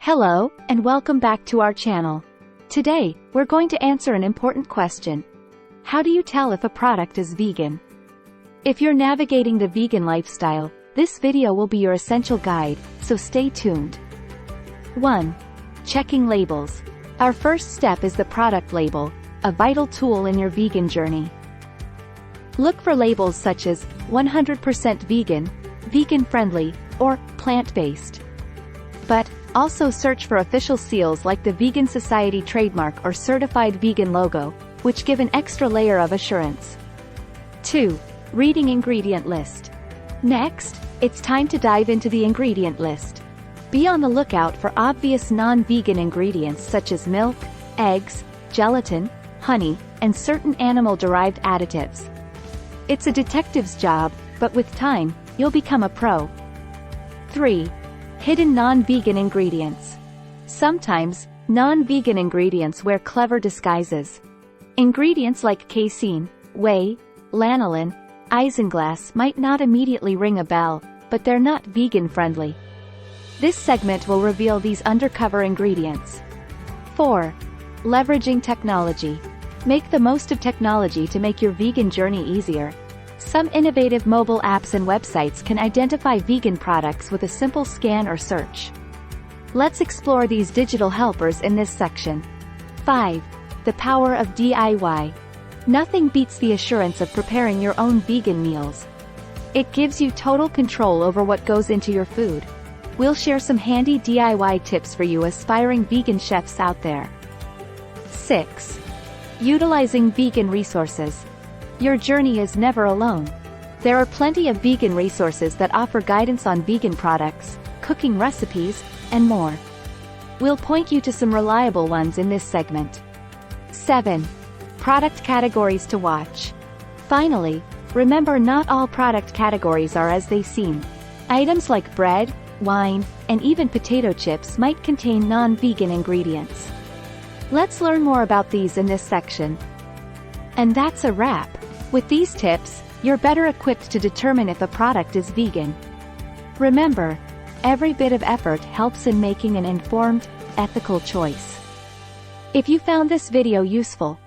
Hello, and welcome back to our channel. Today, we're going to answer an important question. How do you tell if a product is vegan? If you're navigating the vegan lifestyle, this video will be your essential guide, so stay tuned. 1. Checking labels. Our first step is the product label, a vital tool in your vegan journey. Look for labels such as 100% vegan, vegan-friendly, or plant-based. But also search for official seals like the Vegan Society trademark or certified vegan logo, which give an extra layer of assurance. 2. Reading ingredient list. Next, it's time to dive into the ingredient list. Be on the lookout for obvious non-vegan ingredients such as milk, eggs, gelatin, honey, and certain animal-derived additives. It's a detective's job, but with time, you'll become a pro. 3. Hidden non-vegan ingredients. Sometimes, non-vegan ingredients wear clever disguises. Ingredients like casein, whey, lanolin, isinglass might not immediately ring a bell, but they're not vegan-friendly. This segment will reveal these undercover ingredients. 4. Leveraging technology. Make the most of technology to make your vegan journey easier. Some innovative mobile apps and websites can identify vegan products with a simple scan or search. Let's explore these digital helpers in this section. 5. The power of DIY. Nothing beats the assurance of preparing your own vegan meals. It gives you total control over what goes into your food. We'll share some handy DIY tips for you aspiring vegan chefs out there. 6. Utilizing vegan resources. Your journey is never alone. There are plenty of vegan resources that offer guidance on vegan products, cooking recipes, and more. We'll point you to some reliable ones in this segment. 7. Product categories to watch. Finally, remember not all product categories are as they seem. Items like bread, wine, and even potato chips might contain non-vegan ingredients. Let's learn more about these in this section. And that's a wrap. With these tips, you're better equipped to determine if a product is vegan. Remember, every bit of effort helps in making an informed, ethical choice. If you found this video useful,